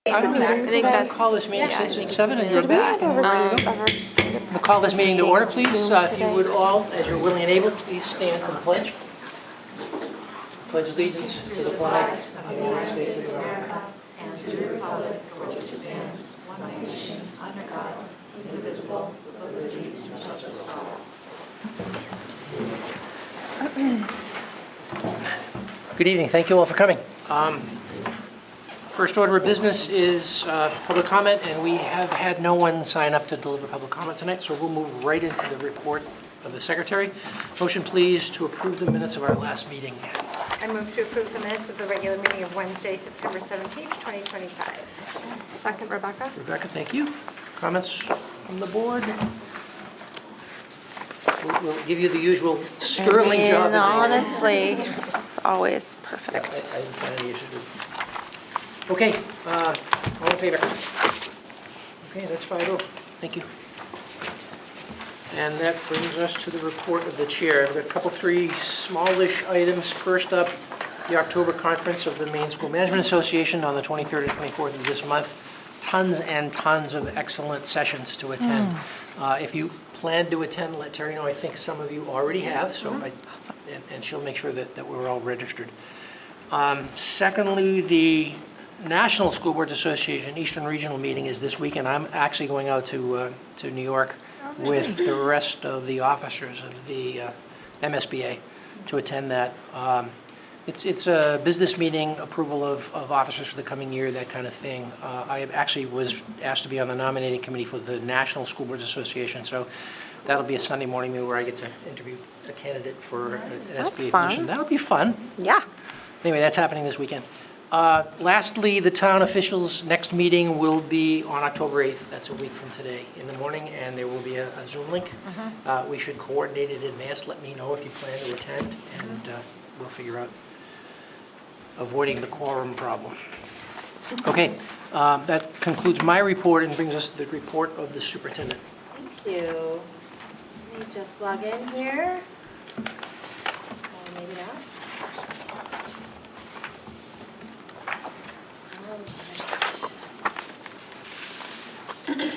I think that's. Call this meeting since it's 7 and you're Did we back. have We'll call this meeting to order, please. If you would all, as you're willing and able, please stand for the pledge. Pledge allegiance to the flag of the United States of America and to the republic for which it stands, one nation, under God, indivisible, with liberty and justice for all. Good evening. Thank you all for coming. First order of business is public comment, and we have had no one sign up to deliver public comment tonight, so we'll move right into the report of the secretary. Motion, please, to approve the minutes of our last meeting. I move to approve the minutes of the regular meeting of Wednesday, September 17th, 2025. Second, Rebecca. Rebecca, thank you. Comments from the board? We'll give you the usual sterling job. Honestly, it's always perfect. I didn't find any issues with. Okay, all in favor? Okay, that's 5-0. Thank you. And that brings us to the report of the chair. I've got a couple, three smallish items. First up, the October conference of the Maine School Management Association on the 23rd and 24th of this month. Tons and tons of excellent sessions to attend. If you plan to attend, let Terry know. I think some of you already have, so and she'll make sure that we're all registered. Secondly, the National School Boards Association Eastern Regional meeting is this week, and I'm actually going out to New York with the rest of the officers of the MSBA to attend that. It's a business meeting, approval of officers for the coming year, that kind of thing. I actually was asked to be on the nominating committee for the National School Boards Association, so that'll be a Sunday morning meeting where I get to interview a candidate for an SBA position. That'll be fun. Yeah. Anyway, that's happening this weekend. Lastly, the town officials' next meeting will be on October 8th. That's a week from today in the morning, and there will be a Zoom link. We should coordinate in advance. Let me know if you plan to attend, and we'll figure out avoiding the quorum problem. Okay, that concludes my report and brings us to the report of the superintendent. Thank you. Let me just log in here. Maybe not.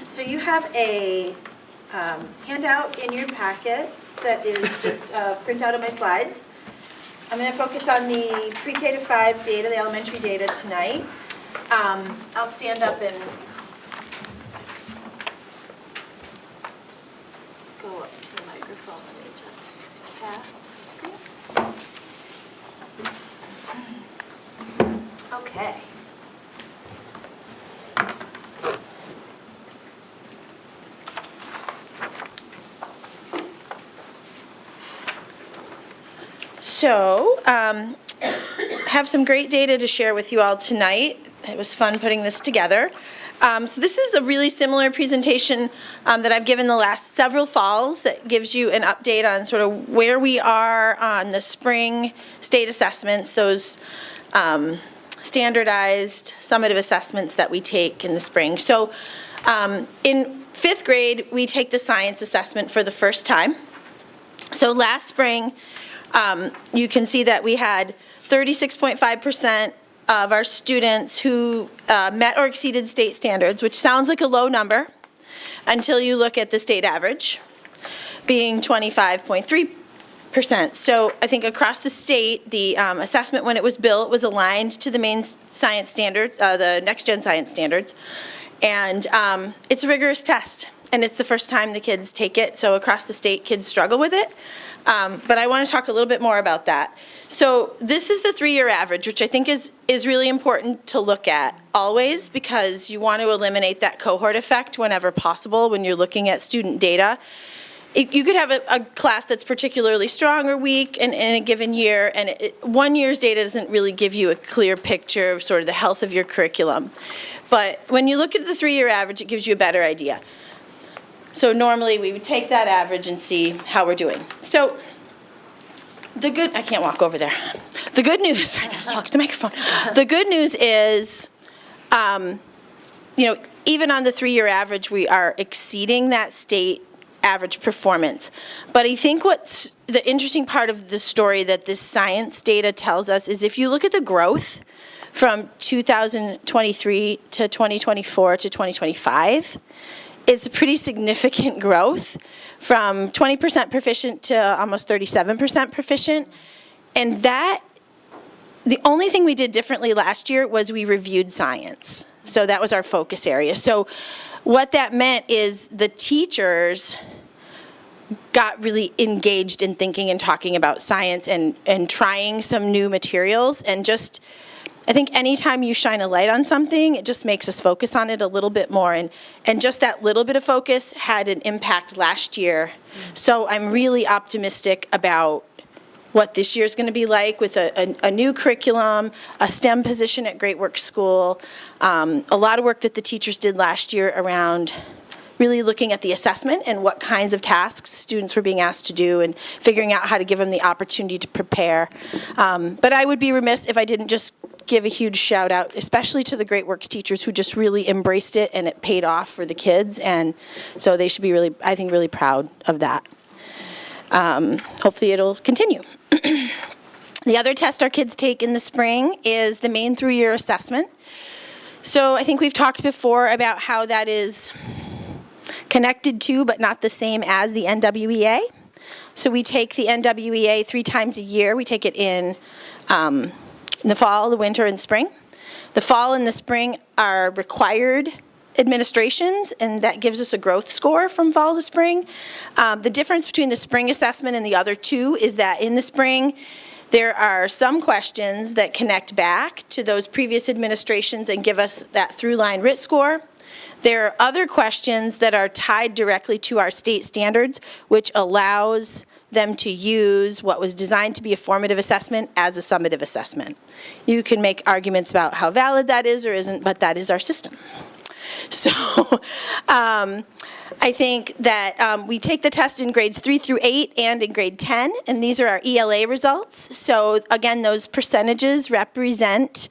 So you have a handout in your packets that is just a printout of my slides. I'm going to focus on the pre-K to 5 data, the elementary data tonight. I'll stand up and go up to the microphone. Let me just cast the screen. Okay. So, have some great data to share with you all tonight. It was fun putting this together. So this is a really similar presentation that I've given the last several falls that gives you an update on sort of where we are on the spring state assessments, those standardized summative assessments that we take in the spring. So in 5th grade, we take the science assessment for the first time. So last spring, you can see that we had 36.5% of our students who met or exceeded state standards, which sounds like a low number until you look at the state average, being 25.3%. So I think across the state, the assessment when it was built was aligned to the Maine science standards, the Next Gen Science standards, and it's a rigorous test. And it's the first time the kids take it, so across the state, kids struggle with it. But I want to talk a little bit more about that. So this is the 3-year average, which I think is really important to look at always, because you want to eliminate that cohort effect whenever possible when you're looking at student data. You could have a class that's particularly strong or weak in a given year, and 1 year's data doesn't really give you a clear picture of sort of the health of your curriculum. But when you look at the 3-year average, it gives you a better idea. So normally we would take that average and see how we're doing. So I can't walk over there. The good news, I gotta talk to the microphone. The good news is, even on the 3-year average, we are exceeding that state average performance. But I think what's the interesting part of the story that this science data tells us is if you look at the growth from 2023 to 2024 to 2025. It's a pretty significant growth from 20% proficient to almost 37% proficient. And that, the only thing we did differently last year was we reviewed science. So that was our focus area. So what that meant is the teachers got really engaged in thinking and talking about science and trying some new materials. And just, I think anytime you shine a light on something, it just makes us focus on it a little bit more. And just that little bit of focus had an impact last year. So I'm really optimistic about what this year is going to be like with a new curriculum, a STEM position at Great Works School, a lot of work that the teachers did last year around really looking at the assessment and what kinds of tasks students were being asked to do and figuring out how to give them the opportunity to prepare. But I would be remiss if I didn't just give a huge shout out, especially to the Great Works teachers who just really embraced it and it paid off for the kids. And so they should be really, I think, really proud of that. Hopefully it'll continue. The other test our kids take in the spring is the Maine through-year assessment. So I think we've talked before about how that is connected to but not the same as the NWEA. So we take the NWEA 3 times a year. We take it in the fall, the winter, and spring. The fall and the spring are required administrations, and that gives us a growth score from fall to spring. The difference between the spring assessment and the other two is that in the spring, there are some questions that connect back to those previous administrations and give us that through-line RIT score. There are other questions that are tied directly to our state standards, which allows them to use what was designed to be a formative assessment as a summative assessment. You can make arguments about how valid that is or isn't, but that is our system. So I think that we take the test in grades 3 through 8 and in grade 10, and these are our ELA results. So again, those percentages represent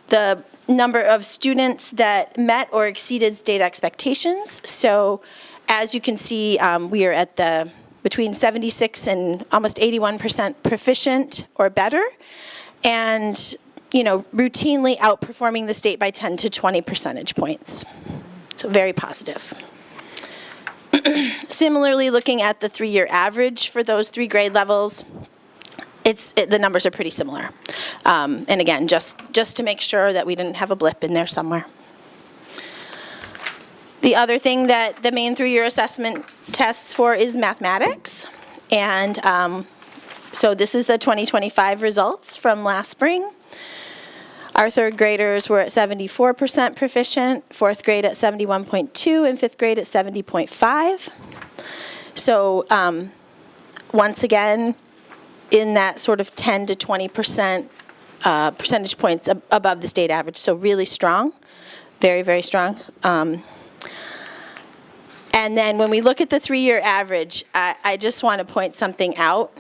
the number of students that met or exceeded state expectations. So as you can see, we are at the between 76 and almost 81% proficient or better, and routinely outperforming the state by 10 to 20 percentage points. So very positive. Similarly, looking at the 3-year average for those 3 grade levels, the numbers are pretty similar. And again, just to make sure that we didn't have a blip in there somewhere. The other thing that the Maine 3-year assessment tests for is mathematics. And so this is the 2025 results from last spring. Our 3rd graders were at 74% proficient, 4th grade at 71.2, and 5th grade at 70.5. So once again, in that sort of 10 to 20% percentage points above the state average. So really strong, very, very strong. And then when we look at the 3-year average, I just want to point something out.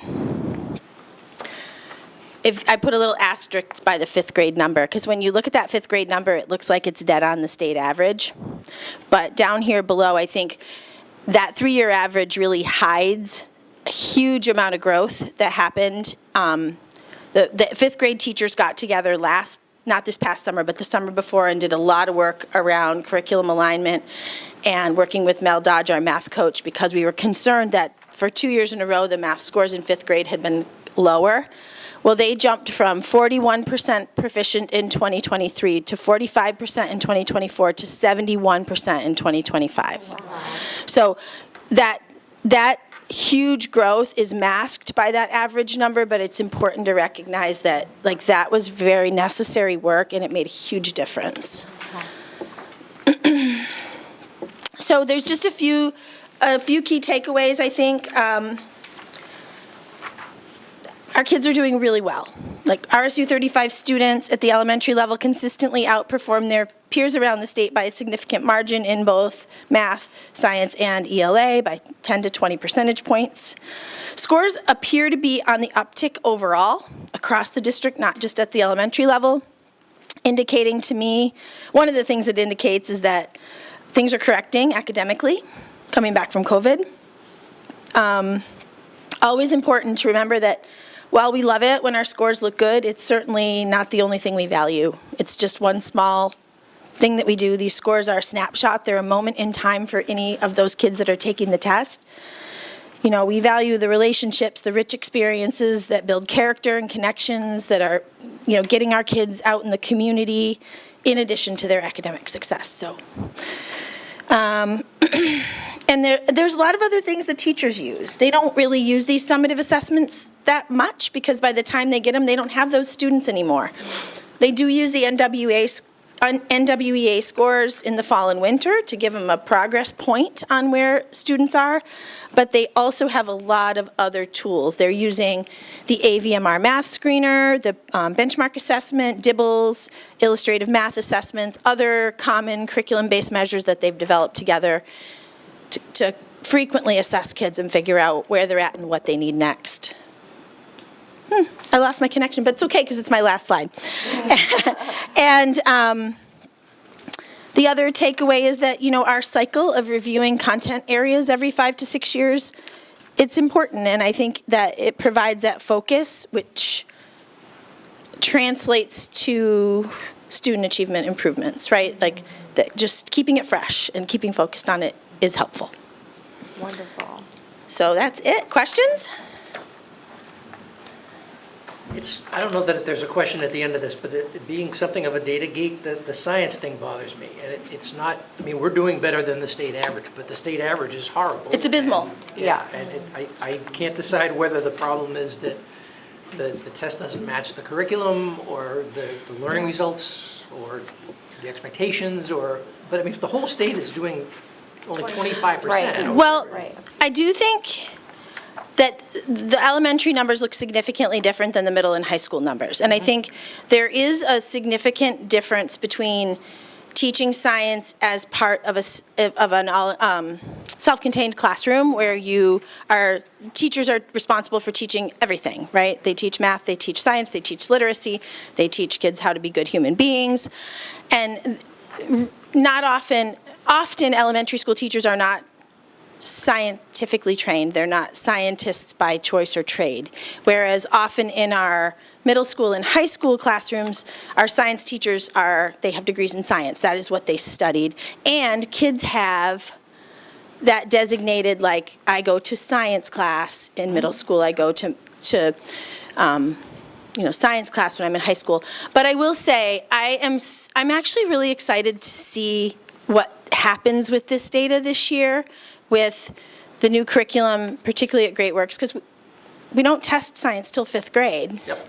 If I put a little asterisk by the 5th grade number, because when you look at that 5th grade number, it looks like it's dead on the state average. But down here below, I think that 3-year average really hides a huge amount of growth that happened. The 5th grade teachers got together not this past summer, but the summer before, and did a lot of work around curriculum alignment and working with Mel Dodge, our math coach, because we were concerned that for 2 years in a row, the math scores in 5th grade had been lower. Well, they jumped from 41% proficient in 2023 to 45% in 2024 to 71% in 2025. Wow. So that huge growth is masked by that average number, but it's important to recognize that that was very necessary work and it made a huge difference. Okay. So there's just a few key takeaways, I think. Our kids are doing really well. RSU 35 students at the elementary level consistently outperform their peers around the state by a significant margin in both math, science, and ELA by 10 to 20 percentage points. Scores appear to be on the uptick overall across the district, not just at the elementary level, indicating to me, one of the things it indicates is that things are correcting academically, coming back from COVID. Always important to remember that while we love it when our scores look good, it's certainly not the only thing we value. It's just one small thing that we do. These scores are a snapshot. They're a moment in time for any of those kids that are taking the test. You know, we value the relationships, the rich experiences that build character and connections that are, you know, getting our kids out in the community in addition to their academic success. So, and there's a lot of other things that teachers use. They don't really use these summative assessments that much because by the time they get them, they don't have those students anymore. They do use the NWEA scores in the fall and winter to give them a progress point on where students are, but they also have a lot of other tools. They're using the AVMR math screener, the benchmark assessment, DIBELS, illustrative math assessments, other common curriculum-based measures that they've developed together to frequently assess kids and figure out where they're at and what they need next. I lost my connection, but it's okay because it's my last slide. And the other takeaway is that, you know, our cycle of reviewing content areas every 5 to 6 years, it's important. And I think that it provides that focus, which translates to student achievement improvements, right? Like that just keeping it fresh and keeping focused on it is helpful. Wonderful. So that's it. Questions? I don't know that there's a question at the end of this, but it being something of a data geek, the science thing bothers me. And it's not, I mean, we're doing better than the state average, but the state average is horrible. It's abysmal. And I can't decide whether the problem is that the test doesn't match the curriculum or the learning results or the expectations but I mean, if the whole state is doing only 25%. Right. Well, Right. I do think that the elementary numbers look significantly different than the middle and high school numbers. And I think there is a significant difference between teaching science as part of an self-contained classroom where teachers are responsible for teaching everything, right? They teach math, they teach science, they teach literacy, they teach kids how to be good human beings. And not often elementary school teachers are not scientifically trained. They're not scientists by choice or trade. Whereas often in our middle school and high school classrooms, our science teachers they have degrees in science. That is what they studied. And kids have that designated, like, I go to science class in middle school, I go to science class when I'm in high school. But I will say, I'm actually really excited to see what happens with this data this year with the new curriculum, particularly at Great Works, because we don't test science till 5th grade. Yep.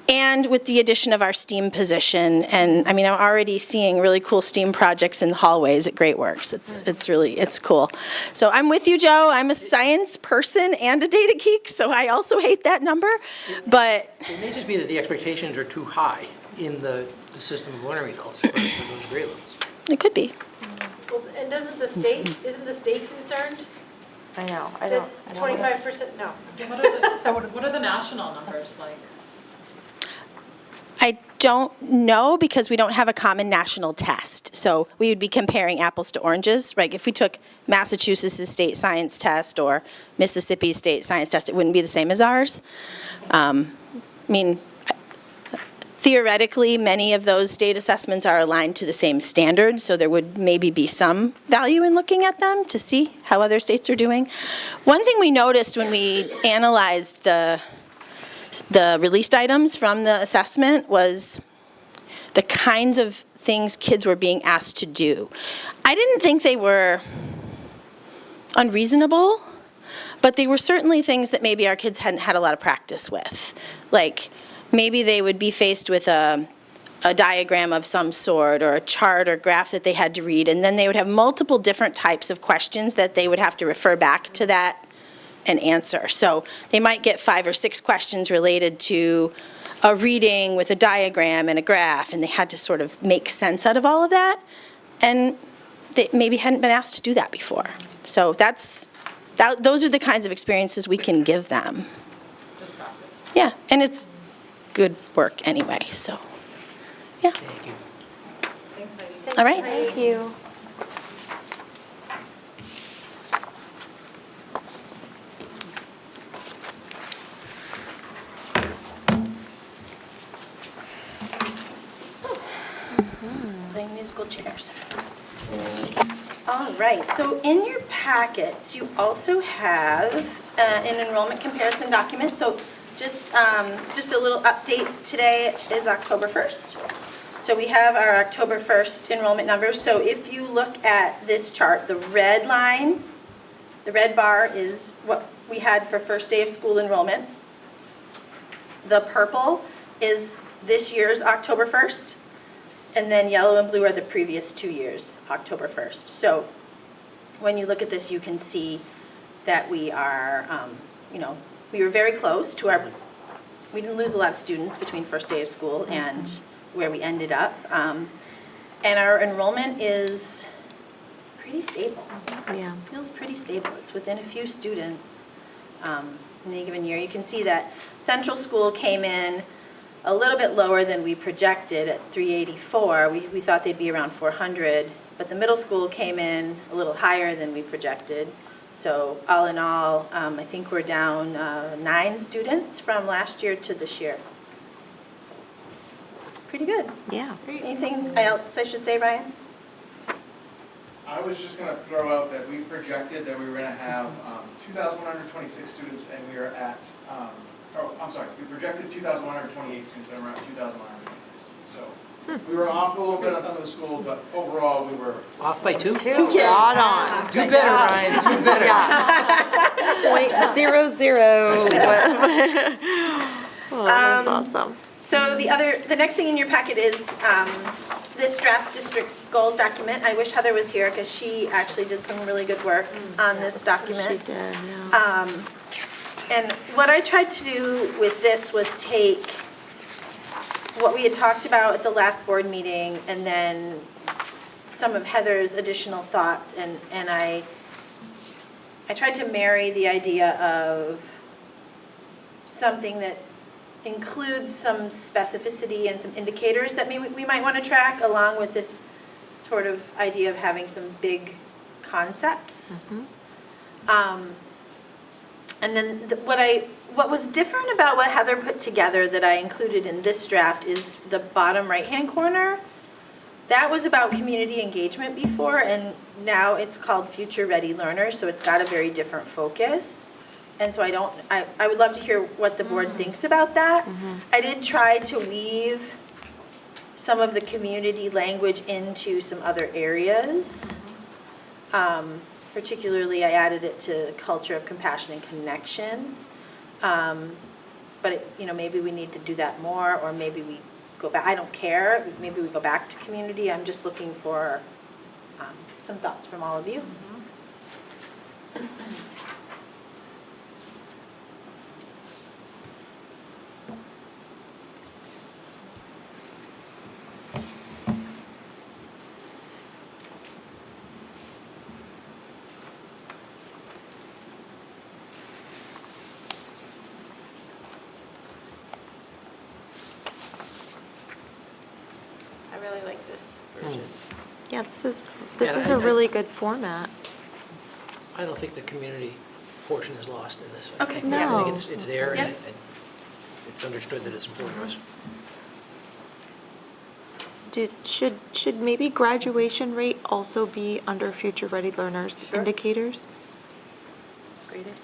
And with the addition of our STEAM position, and I mean, I'm already seeing really cool STEAM projects in the hallways at Great Works. It's cool. So I'm with you, Joe. I'm a science person and a data geek, so I also hate that number, but. It may just be that the expectations are too high in the system of learning results for those grade levels. It could be. Well, and isn't the state concerned? I know. I That don't. 25%, no. What are the national numbers like? I don't know because we don't have a common national test. So we would be comparing apples to oranges, right? If we took Massachusetts' state science test or Mississippi's state science test, it wouldn't be the same as ours. I mean, theoretically, many of those state assessments are aligned to the same standards, so there would maybe be some value in looking at them to see how other states are doing. One thing we noticed when we analyzed the released items from the assessment was the kinds of things kids were being asked to do. I didn't think they were unreasonable, but they were certainly things that maybe our kids hadn't had a lot of practice with. Like, maybe they would be faced with a diagram of some sort or a chart or graph that they had to read, and then they would have multiple different types of questions that they would have to refer back to that and answer. So they might get 5 or 6 questions related to a reading with a diagram and a graph, and they had to sort of make sense out of all of that, and they maybe hadn't been asked to do that before. So those are the kinds of experiences we can give them. Just practice. Yeah, and it's good work anyway, so, yeah. Thank you. Thanks, Heidi. All right. Thank you. musical chairs. All right, so in your packets, you also have an enrollment comparison document. So just a little update, today is October 1st. So we have our October 1st enrollment numbers. So if you look at this chart, the red line, the red bar is what we had for first day of school enrollment. The purple is this year's October 1st. And then yellow and blue are the previous 2 years, October 1st. So when you look at this, you can see that we are, we were very close to we didn't lose a lot of students between first day of school and where we ended up. And our enrollment is pretty stable. Yeah. Feels pretty stable. It's within a few students in any given year. You can see that Central School came in a little bit lower than we projected at 384. We thought they'd be around 400, but the middle school came in a little higher than we projected. So all in all, I think we're down 9 students from last year to this year. Pretty good. Yeah. Anything else I should say, Ryan? I was just going to throw out that we projected that we were going to have 2,126 students, and we are at, we projected 2,128 students, and we're at 2,126 students. So we were off a little bit on some of the schools, but overall we were Off by 2? Spot on. Do better, Ryan, do better. .00. Oh, that's awesome. So the next thing in your packet is this draft district goals document. I wish Heather was here because she actually did some really good work on this document. She did, yeah. And what I tried to do with this was take what we had talked about at the last board meeting and then some of Heather's additional thoughts, and I tried to marry the idea of something that includes some specificity and some indicators that we might want to track, along with this sort of idea of having some big concepts. And then what was different about what Heather put together that I included in this draft is the bottom right-hand corner. That was about community engagement before, and now it's called Future Ready Learners, so it's got a very different focus. And so I would love to hear what the board thinks about that. I did try to weave some of the community language into some other areas. Particularly, I added it to culture of compassion and connection. But maybe we need to do that more, or maybe we go back. I don't care. Maybe we go back to community. I'm just looking for some thoughts from all of you. I really like this version. Yeah, this is Yeah, a really good format. I don't think the community portion is lost in this. Okay. I No. think it's there, and Yep. it's understood that it's important to us. Should maybe graduation rate also be under Future Ready Learners Sure. indicators? It's graded.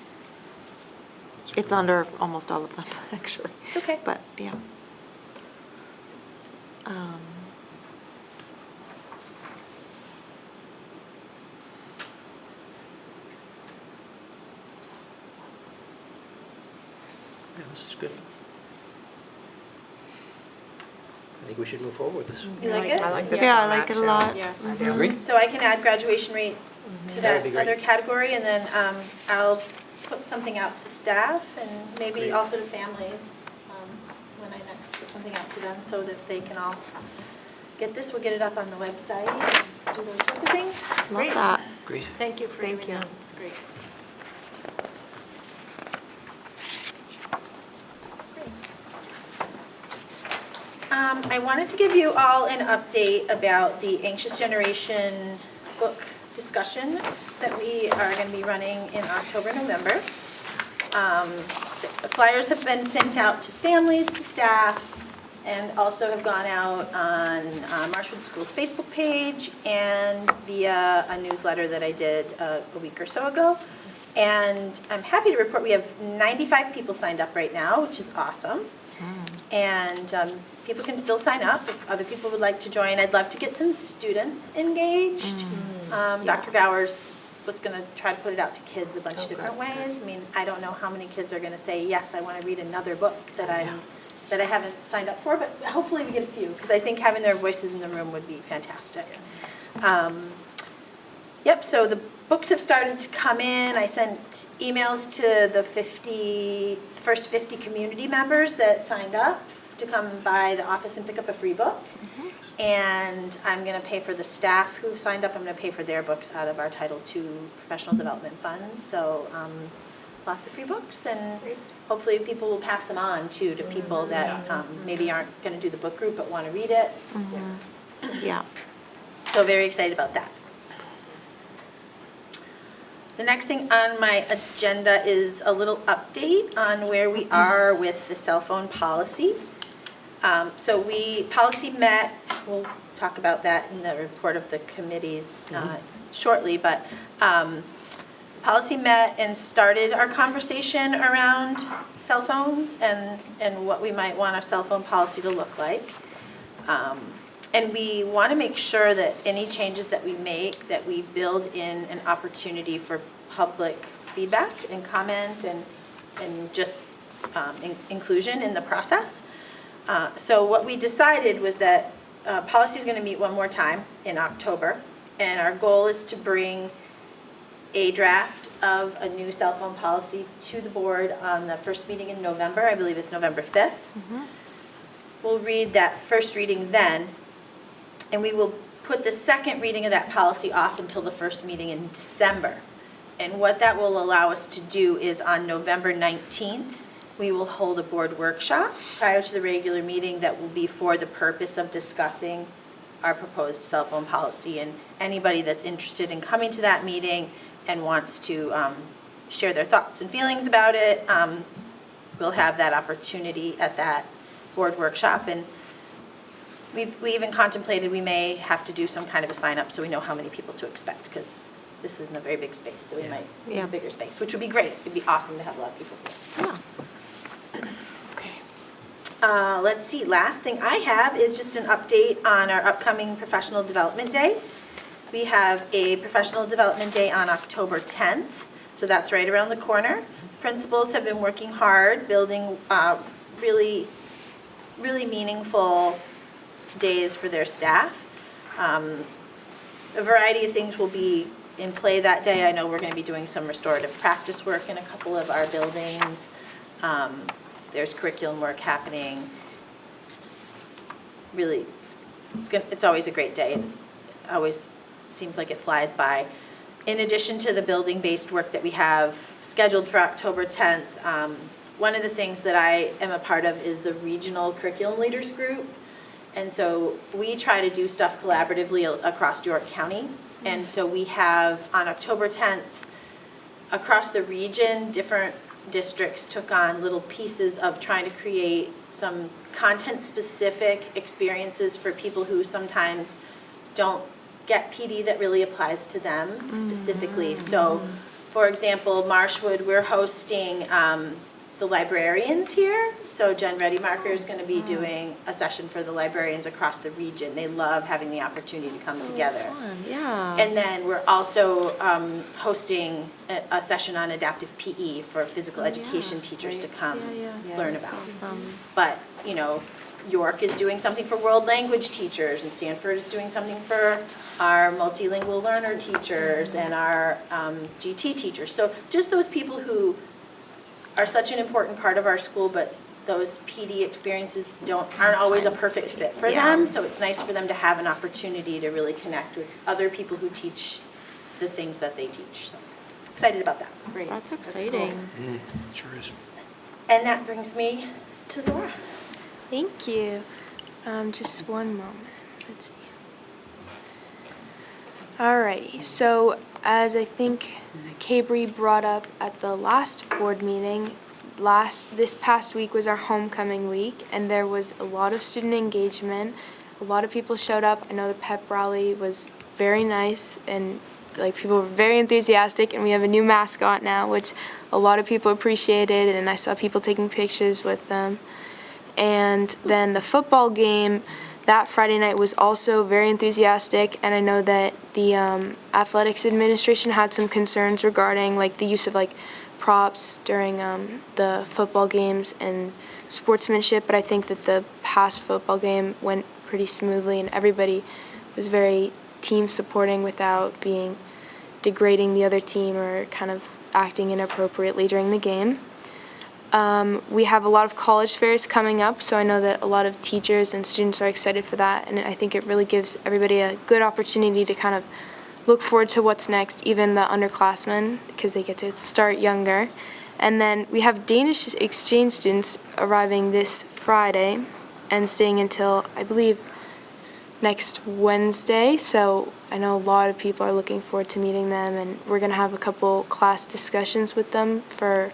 It's under almost all of them, actually. It's okay. But, yeah. Yeah, this is good. I think we should move forward with this. You like it? I like this Yeah, I format like it a too. lot. Yeah. Agree? So I can add graduation rate to That would that be great. other category, and then I'll put something out to staff and maybe Great. also to families when I next put something out to them so that they can all get this. We'll get it up on the website, do those sorts of things. Love that. Great. Thank you for doing Thank you. that. It's great. I wanted to give you all an update about the Anxious Generation book discussion that we are going to be running in October, November. The flyers have been sent out to families, to staff, and also have gone out on Marshwood School's Facebook page and via a newsletter that I did a week or so ago. And I'm happy to report we have 95 people signed up right now, which is awesome. And people can still sign up if other people would like to join. I'd love to get some students engaged. Dr. Gowers was going to try to put it out to kids a bunch of different ways. I mean, I don't know how many kids are going to say, yes, I want to read another book that I haven't signed up for, but hopefully we get a few, because I think having their voices in the room would be fantastic. Yep, so the books have started to come in. I sent emails to the first 50 community members that signed up to come by the office and pick up a free book. And I'm going to pay for the staff who signed up. I'm going to pay for their books out of our Title II professional development funds. So lots of free books, and hopefully people will pass them on too to people that maybe aren't going to do the book group but want to read it. Yeah. So very excited about that. The next thing on my agenda is a little update on where we are with the cell phone policy. So policy met, we'll talk about that in the report of the committees shortly, but policy met and started our conversation around cell phones and what we might want our cell phone policy to look like. And we want to make sure that any changes that we make, that we build in an opportunity for public feedback and comment and just inclusion in the process. So what we decided was that policy is going to meet one more time in October, and our goal is to bring a draft of a new cell phone policy to the board on the first meeting in November. I believe it's November 5th. We'll read that first reading then, and we will put the second reading of that policy off until the first meeting in December. And what that will allow us to do is on November 19th, we will hold a board workshop prior to the regular meeting that will be for the purpose of discussing our proposed cell phone policy. And anybody that's interested in coming to that meeting and wants to share their thoughts and feelings about it, we'll have that opportunity at that board workshop. And we even contemplated we may have to do some kind of a sign up so we know how many people to expect, because this isn't a very big space, so we might need a bigger space, which would be great. It'd be awesome to have a lot of people here. Yeah. Okay. Let's see, last thing I have is just an update on our upcoming Professional Development Day. We have a Professional Development Day on October 10th, so that's right around the corner. Principals have been working hard, building really meaningful days for their staff. A variety of things will be in play that day. I know we're going to be doing some restorative practice work in a couple of our buildings. There's curriculum work happening. Really, it's always a great day. It always seems like it flies by. In addition to the building-based work that we have scheduled for October 10th, one of the things that I am a part of is the Regional Curriculum Leaders Group. And so we try to do stuff collaboratively across York County. And so we have, on October 10th, across the region, different districts took on little pieces of trying to create some content-specific experiences for people who sometimes don't get PD that really applies to them specifically. So, for example, Marshwood, we're hosting the librarians here. So Jen Readymarker is going to be doing a session for the librarians across the region. They love having the opportunity to come together. Fun. Yeah. And then we're also hosting a session on adaptive PE for physical education teachers to come learn about. Awesome. But, you know, York is doing something for world language teachers, and Stanford is doing something for our multilingual learner teachers and our GT teachers. So just those people who are such an important part of our school, but those PD experiences aren't always a perfect fit for them. So it's nice for them to have an opportunity to really connect with other people who teach the things that they teach. So excited about that. Great. That's exciting. Sure is. And that brings me to Zora. Thank you. Just one moment. Let's see. Alrighty, so as I think Cabri brought up at the last board meeting, this past week was our homecoming week, and there was a lot of student engagement. A lot of people showed up. I know the pep rally was very nice, and like people were very enthusiastic, and we have a new mascot now, which a lot of people appreciated, and I saw people taking pictures with them. And then the football game that Friday night was also very enthusiastic, and I know that the athletics administration had some concerns regarding like the use of like props during the football games and sportsmanship, but I think that the past football game went pretty smoothly, and everybody was very team supporting without being degrading the other team or kind of acting inappropriately during the game. We have a lot of college fairs coming up, so I know that a lot of teachers and students are excited for that, and I think it really gives everybody a good opportunity to kind of look forward to what's next, even the underclassmen, because they get to start younger. And then we have Danish exchange students arriving this Friday and staying until, I believe, next Wednesday, so I know a lot of people are looking forward to meeting them, and we're going to have a couple class discussions with them for,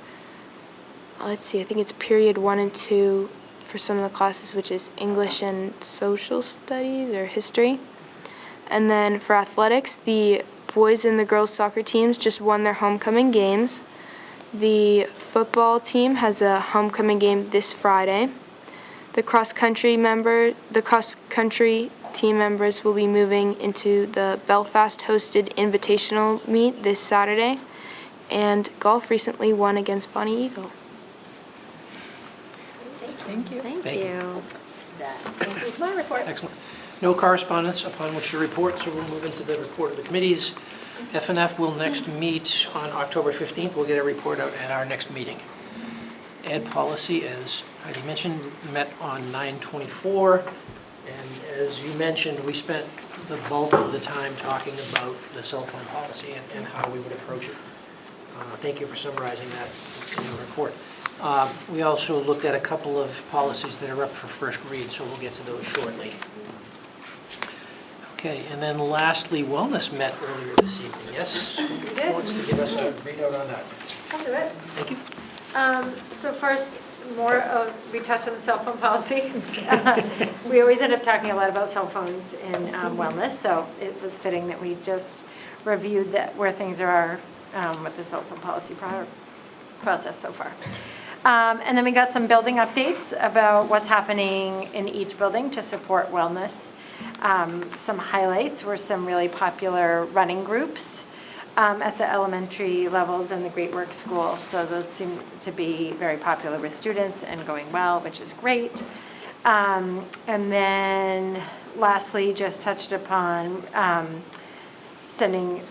let's see, I think it's period 1 and 2 for some of the classes, which is English and social studies or history. And then for athletics, the boys and the girls soccer teams just won their homecoming games. The football team has a homecoming game this Friday. The cross-country team members will be moving into the Belfast-hosted Invitational meet this Saturday. And golf recently won against Bonnie Eagle. Thank you. That concludes my report. Excellent. No correspondence upon which to report, so we'll move into the report of the committees. FNF will next meet on October 15th. We'll get a report out at our next meeting. Ed policy, as Heidi mentioned, met on 9/24, and as you mentioned, we spent the bulk of the time talking about the cell phone policy and how we would approach it. Thank you for summarizing that in your report. We also looked at a couple of policies that are up for first read, so we'll get to those shortly. Okay, and then lastly, wellness met earlier this evening. Yes? Who wants to give us a readout on that? I'll do it. Thank you. So first, we touched on the cell phone policy. We always end up talking a lot about cell phones in wellness, so it was fitting that we just reviewed where things are with the cell phone policy process so far. And then we got some building updates about what's happening in each building to support wellness. Some highlights were some really popular running groups at the elementary levels and the Great Work School. So those seem to be very popular with students and going well, which is great. And then lastly, just touched upon sending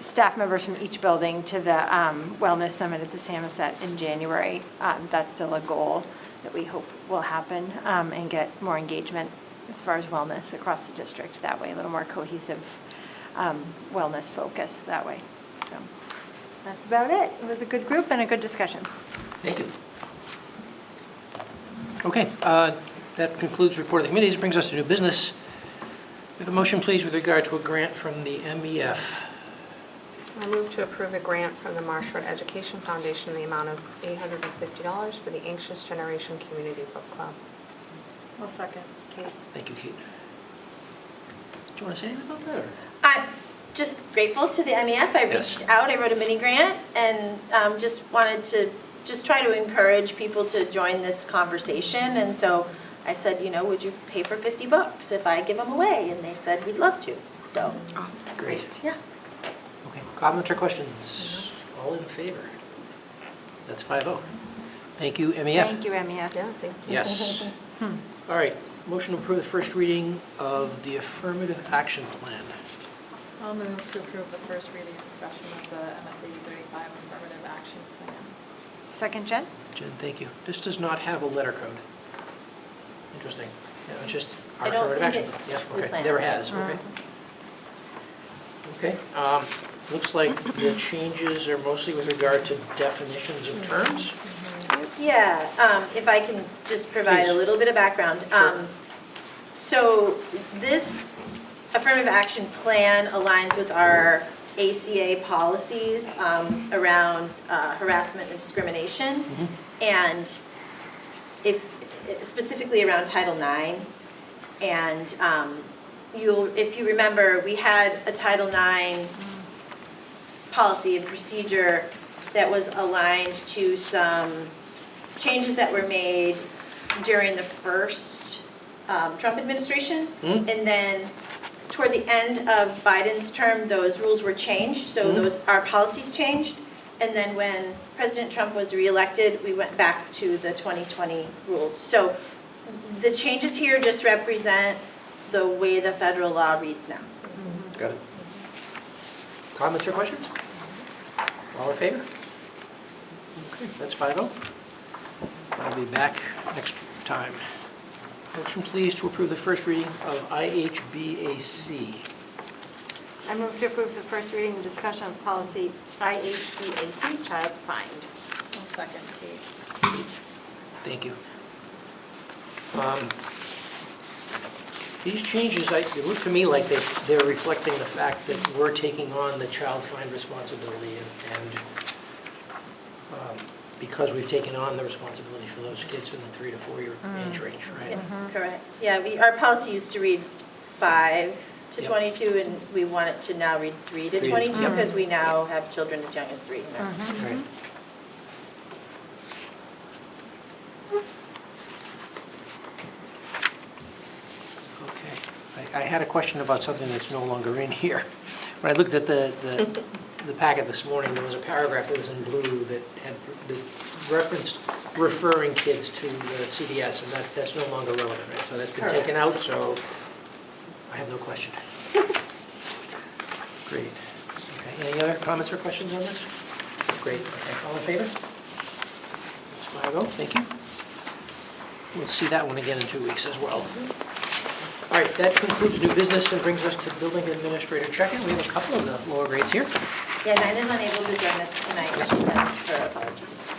staff members from each building to the Wellness Summit at the Samoset in January. That's still a goal that we hope will happen and get more engagement as far as wellness across the district that way, a little more cohesive wellness focus that way. So that's about it. It was a good group and a good discussion. Thank you. Okay, that concludes report of the committees. Brings us to new business. We have a motion, please, with regard to a grant from the MEF. I move to approve a grant from the Marshwood Education Foundation in the amount of $850 for the Anxious Generation Community Book Club. I'll second. Kate. Thank you, Kate. Do you want to say anything about that? Or? I'm just grateful to the MEF. I Yes. reached out, I wrote a mini grant, and just wanted to just try to encourage people to join this conversation. And so I said, would you pay for 50 books if I give them away? And they said, we'd love to. So, Awesome. Great. yeah. Okay, comments or questions? All in favor? That's 5-0. Thank you, MEF. Thank you, MEF. Yeah, thank you. Yes. All right, motion to approve the first reading of the affirmative action plan. I'll move to approve the first reading and discussion of the MSA 35 affirmative action plan. Second, Jen? Jen, thank you. This does not have a letter code. Interesting. Yeah, it's just our I don't affirmative think action it plan. Yeah, is the okay, plan. never has, okay. Okay, looks like the changes are mostly with regard to definitions of terms. Yeah, if I can just provide Please. a little bit of background. Sure. So this affirmative action plan aligns with our ACA policies around harassment and discrimination, and specifically around Title IX. And if you remember, we had a Title IX policy and procedure that was aligned to some changes that were made during the first Trump administration. And then toward the end of Biden's term, those rules were changed, so our policies changed. And then when President Trump was reelected, we went back to the 2020 rules. So the changes here just represent the way the federal law reads now. Got it. Comments or questions? All in favor? Okay, that's 5-0. I'll be back next time. Motion please to approve the first reading of IHBAC. I move to approve the first reading and discussion of policy IHBAC, child find. I'll second, Kate. Thank you. These changes, it look to me like they're reflecting the fact that we're taking on the child find responsibility, and because we've taken on the responsibility for those kids in the 3 to 4 year age range, right? Correct. Yeah, our policy used to read 5 to Yep. 22, and we want it to now read 3 to 22, because we now have children as young as 3. Right. Okay. I had a question about something that's no longer in here. When I looked at the packet this morning, there was a paragraph that was in blue that referenced referring kids to the CDS, and that's no longer relevant, right? So that's been taken out, so I have no question. Great. Okay, any other comments or questions on this? Great. Okay, all in favor? That's 5-0, thank you. We'll see that one again in 2 weeks as well. All right, that concludes new business and brings us to building administrator check-in. We have a couple of the lower grades here. Yeah, Nine is unable to join us tonight, and she sends her apologies.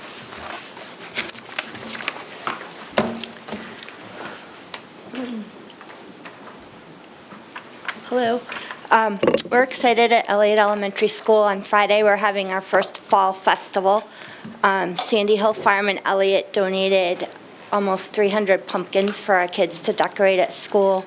Hello. We're excited at Elliott Elementary School. On Friday, we're having our first fall festival. Sandy Hill Farm and Elliott donated almost 300 pumpkins for our kids to decorate at school.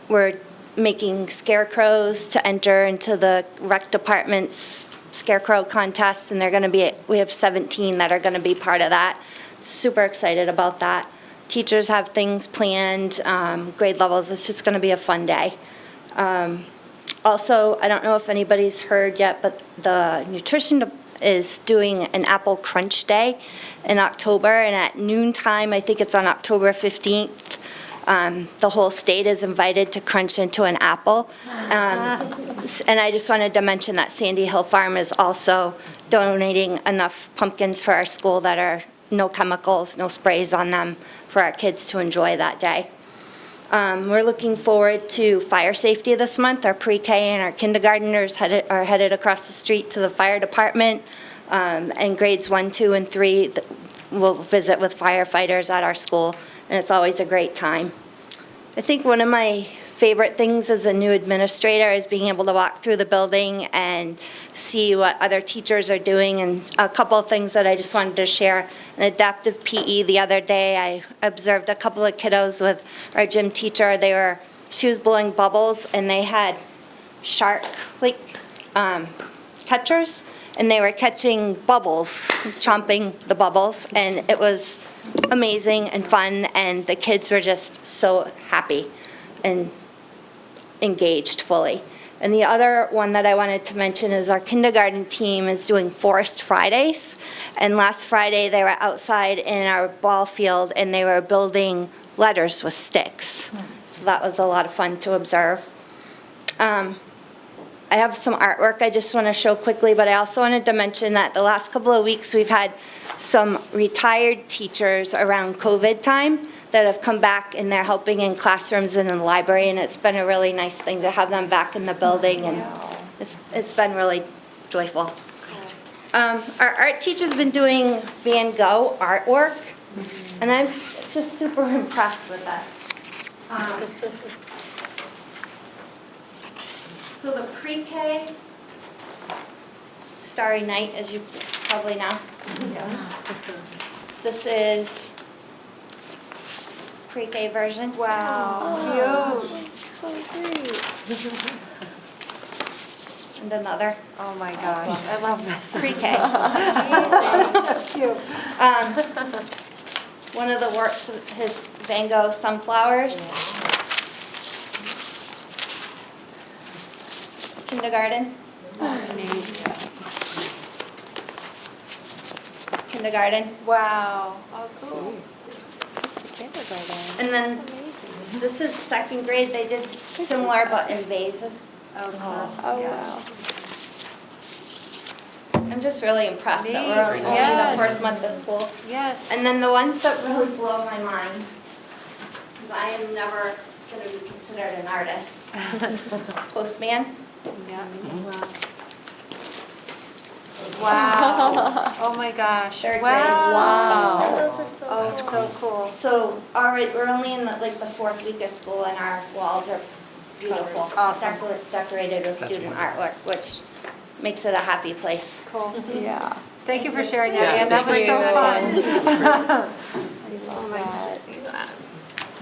We're making scarecrows to enter into the rec department's scarecrow contest, and we have 17 that are going to be part of that. Super excited about that. Teachers have things planned, grade levels. It's just going to be a fun day. Also, I don't know if anybody's heard yet, but the nutrition is doing an apple crunch day in October, and at noontime, I think it's on October 15th, the whole state is invited to crunch into an apple. And I just wanted to mention that Sandy Hill Farm is also donating enough pumpkins for our school that are no chemicals, no sprays on them, for our kids to enjoy that day. We're looking forward to fire safety this month. Our pre-K and our kindergartners are headed across the street to the fire department, and grades 1, 2, and 3 will visit with firefighters at our school, and it's always a great time. I think one of my favorite things as a new administrator is being able to walk through the building and see what other teachers are doing, and a couple of things that I just wanted to share. In adaptive PE the other day, I observed a couple of kiddos with our gym teacher. She was blowing bubbles, and they had shark catchers, and they were catching bubbles, chomping the bubbles, and it was amazing and fun, and the kids were just so happy and engaged fully. And the other one that I wanted to mention is our kindergarten team is doing Forest Fridays. And last Friday, they were outside in our ball field, and they were building letters with sticks. So that was a lot of fun to observe. I have some artwork I just want to show quickly, but I also wanted to mention that the last couple of weeks, we've had some retired teachers around COVID time that have come back, and they're helping in classrooms and in the library, and it's been a really nice thing to have them back in the building, and it's been really joyful. Our art teacher's been doing Van Gogh artwork, and I'm just super impressed with this. So the pre-K Starry Night, as you probably know. This is pre-K version. Wow, And another oh my gosh, I love this. pre-K. Cute. One of the works of his Van Gogh sunflowers. Kindergarten. Kindergarten. Wow, oh, cool. Kindergarten. And then this is second grade. They did similar but in vases. Oh, wow. I'm just really impressed that we're only Yes. the first month of school. Yes. And then the ones that really blow my mind, because I am never going to be considered an artist. Postman. Wow. Oh my gosh. Third grade. Wow. Those are so Oh, so cool. So, all right, we're only in the fourth week of school, and our walls are beautiful, Awesome. decorated with student artwork, which makes it a happy place. Cool. Yeah. Thank you for sharing that, Yeah, Ann. That was thank so you. fun. So nice to see that.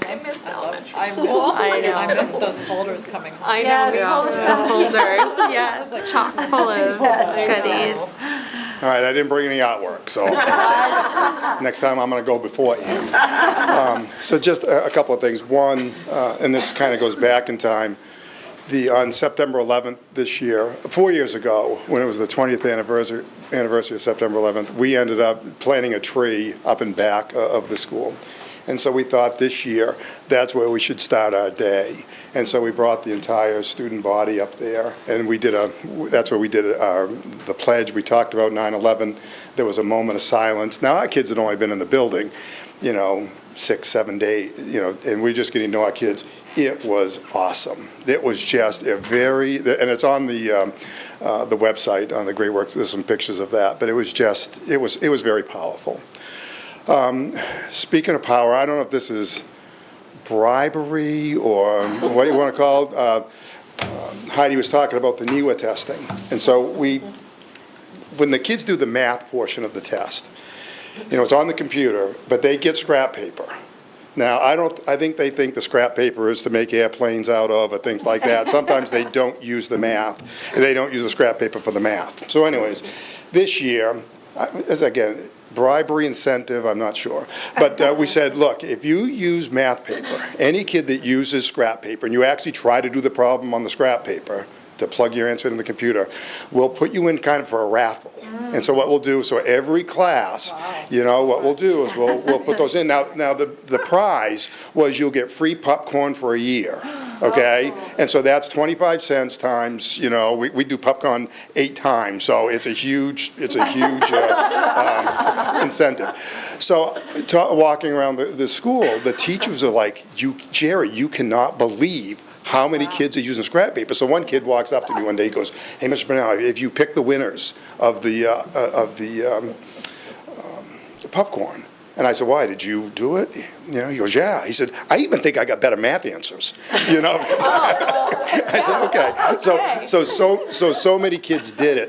I missed elementary I school. I missed those folders coming home. I know. Yes, we all full of miss stuff. the folders. Yes. Chock full of goodies. All right, I didn't bring any artwork, so next time I'm going to go before you. So just a couple of things. One, and this kind of goes back in time, on September 11th this year, 4 years ago, when it was the 20th anniversary of September 11th, we ended up planting a tree up and back of the school. And so we thought this year, that's where we should start our day. And so we brought the entire student body up there, and that's where we did the pledge. We talked about 9/11. There was a moment of silence. Now, our kids had only been in the building, 6, 7 days, and we're just getting to know our kids. It was awesome. It was just and it's on the website, on the Great Works. There's some pictures of that, but it was very powerful. Speaking of power, I don't know if this is bribery or what you want to call it. Heidi was talking about the NEWA testing. And so when the kids do the math portion of the test, it's on the computer, but they get scrap paper. Now, I think they think the scrap paper is to make airplanes out of or things like that. Sometimes they don't use the math. They don't use the scrap paper for the math. So anyways, this year, again, bribery incentive, I'm not sure. But we said, look, if you use math paper, any kid that uses scrap paper, and you actually try to do the problem on the scrap paper to plug your answer in the computer, we'll put you in kind of for a raffle. And so what we'll do, so every class, what we'll do is we'll put those in. Now the prize was you'll get free popcorn for a year. Okay, and so that's 25 cents times. We do popcorn 8 times, so it's a huge incentive. So walking around the school, the teachers are like, Jerry, you cannot believe how many kids are using scrap paper. So one kid walks up to me one day, he goes, "Hey, Mr. Bernal, if you pick the winners of the popcorn." And I said, "Why, did you do it?" He goes, "Yeah." He said, "I even think I got better math answers." I said, "Okay." So many kids did it.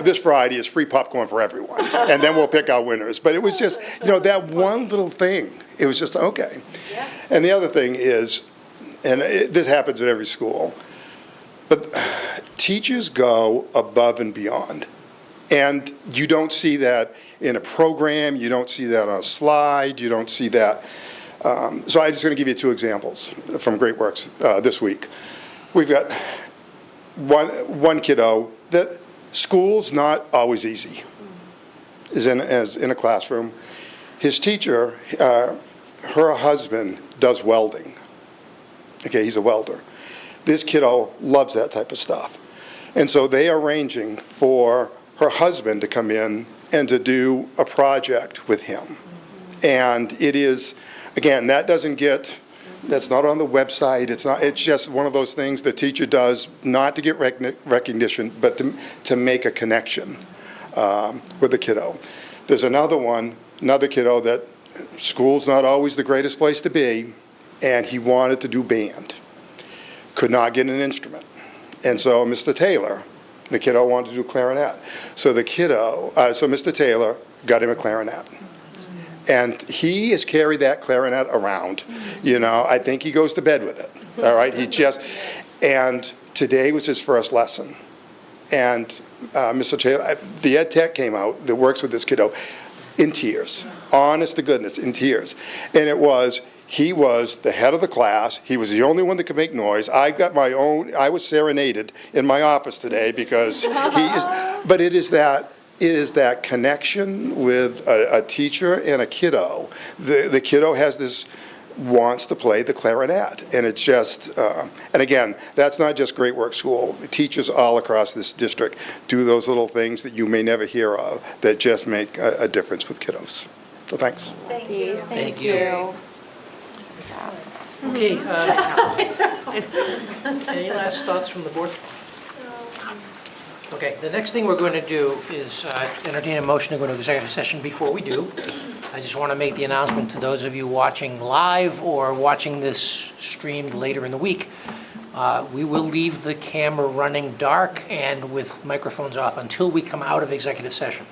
This Friday is free popcorn for everyone, and then we'll pick our winners. But it was just, that one little thing. It was just okay. Yeah. And the other thing is, and this happens at every school, but teachers go above and beyond. And you don't see that in a program, you don't see that on a slide, you don't see that. So I'm just going to give you 2 examples from Great Works this week. We've got one kiddo that school's not always easy, is in a classroom. His teacher, her husband does welding. Okay, he's a welder. This kiddo loves that type of stuff. And so they are arranging for her husband to come in and to do a project with him. And it is, again, that's not on the website. It's just one of those things the teacher does not to get recognition, but to make a connection with the kiddo. There's another kiddo that school's not always the greatest place to be, and he wanted to do band. Could not get an instrument. And so Mr. Taylor The kiddo wanted to do clarinet. So the kiddo, so Mr. Taylor got him a clarinet. And he has carried that clarinet around. You know, I think he goes to bed with it. All right, and today was his first lesson. And Mr. Taylor, the ed tech came out that works with this kiddo in tears, honest to goodness, in tears. And he was the head of the class. He was the only one that could make noise. I was serenaded in my office today because but it is that connection with a teacher and a kiddo. The kiddo wants to play the clarinet, and it's just, and again, that's not just Great Work School. The teachers all across this district do those little things that you may never hear of that just make a difference with kiddos. So thanks. Thank you. Thank you. Okay, any last thoughts from the board? Okay, the next thing we're going to do is entertain a motion to go into executive session. Before we do, I just want to make the announcement to those of you watching live or watching this streamed later in the week. We will leave the camera running dark and with microphones off until we come out of executive session,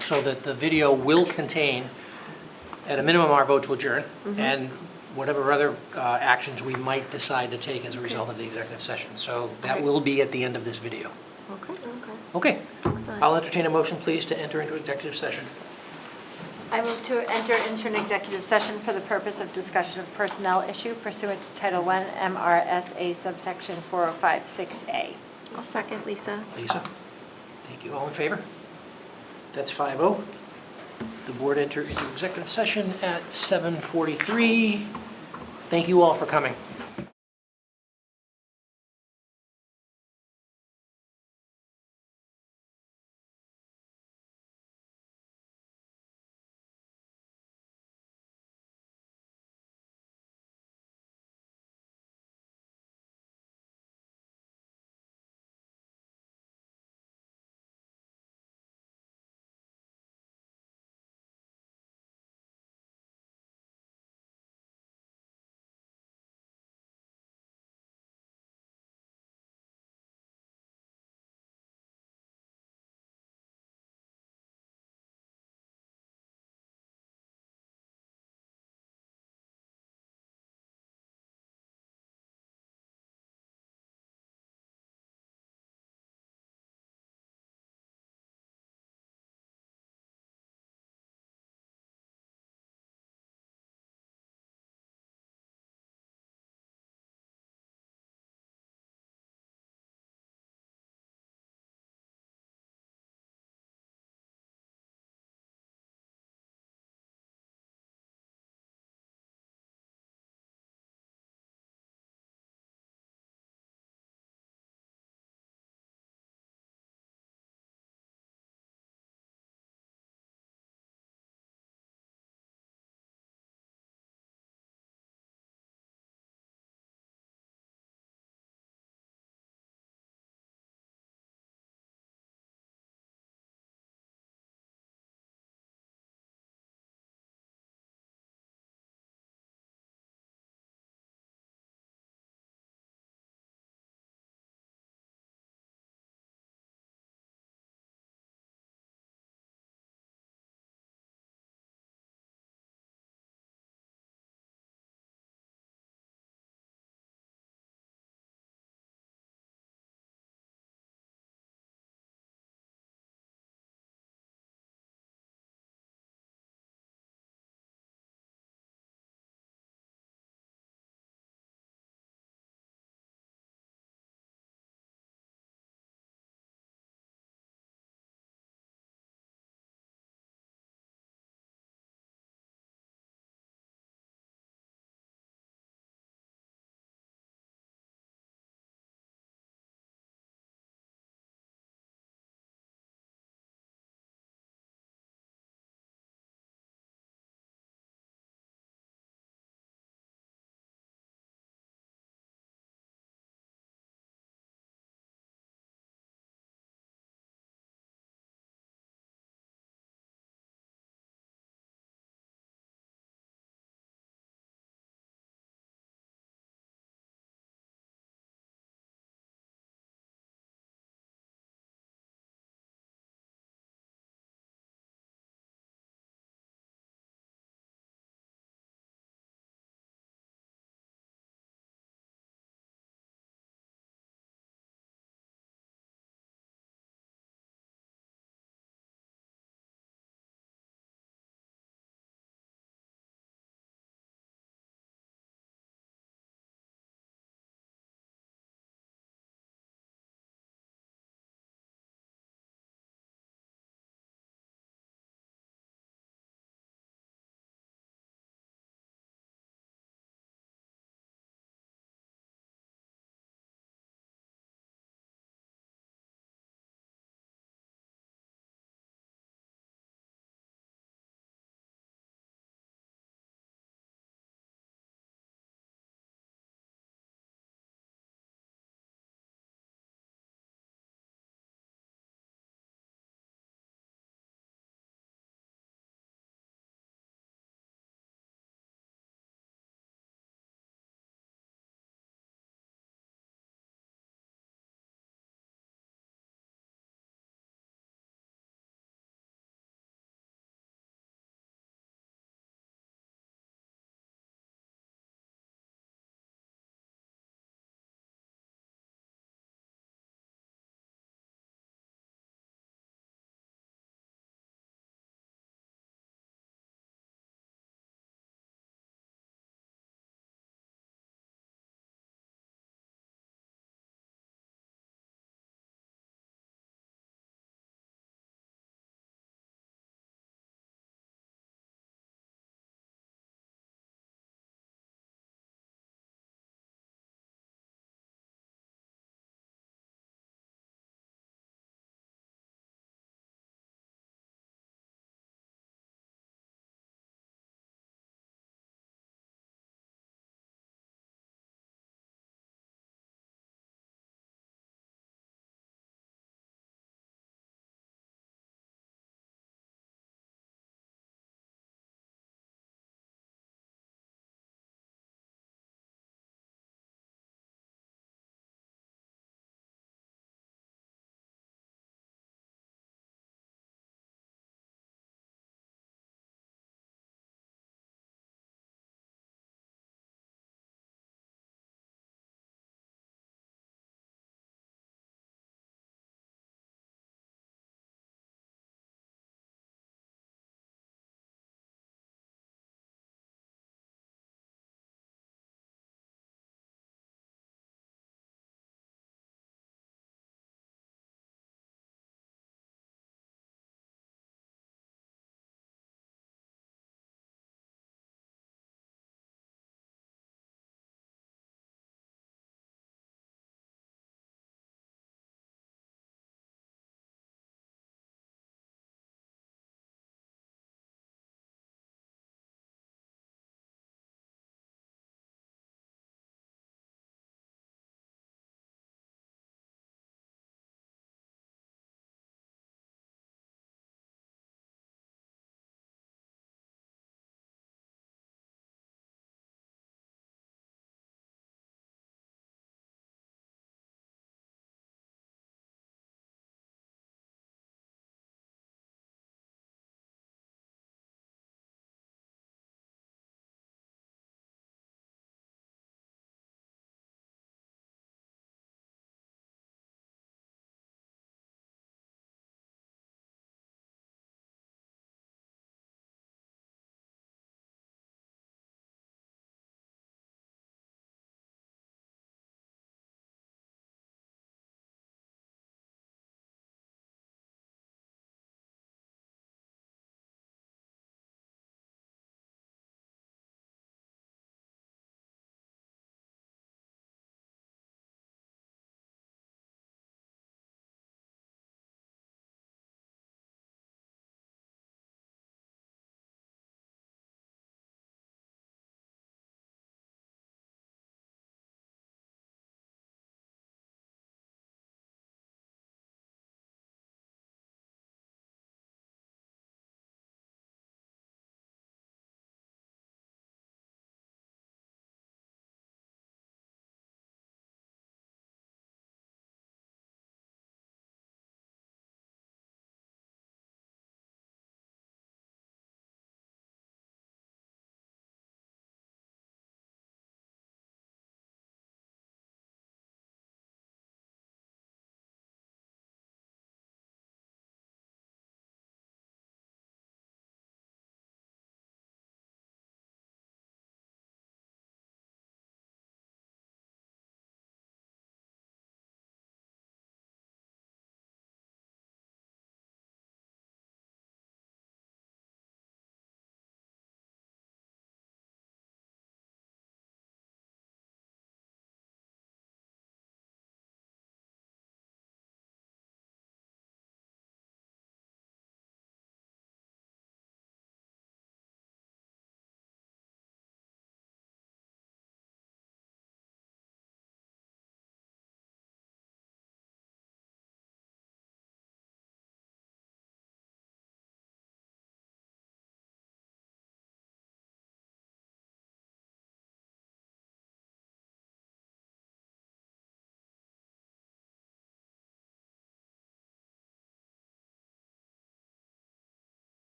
so that the video will contain, at a minimum, our vote to adjourn, and whatever other actions we might decide to take as a result of the executive session. So that will be at the end of this video. Okay. I'll entertain a motion, please, to enter into executive session. I move to enter into an executive session for the purpose of discussion of personnel issue pursuant to Title I MRSA subsection 4056A. I'll second, Lisa. Lisa? Thank you. All in favor? That's 5-0. The board entered into executive session at 7:43. Thank you all for coming.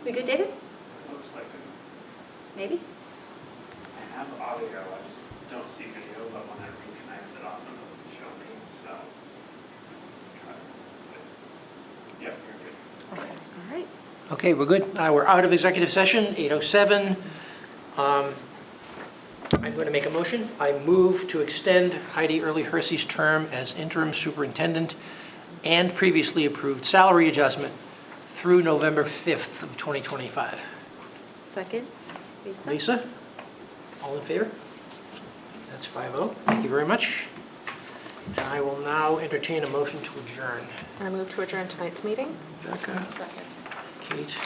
We good, David? Looks like it. Maybe? I have audio, I just don't see video, but when I reconnect it off, it doesn't show me, so. Try to fix. Yep, you're good. Okay, all right. Okay, we're good. We're out of executive session, 8:07. I'm going to make a motion. I move to extend Heidi Early Hersey's term as interim superintendent and previously approved salary adjustment through November 5th of 2025. Second, Lisa? Lisa? All in favor? That's 5-0. Thank you very much. And I will now entertain a motion to adjourn. I move to adjourn tonight's meeting. Becca, Second. Kate,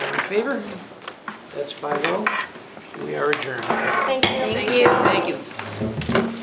all in favor? That's 5-0. We are adjourned. Thank you. Thank you.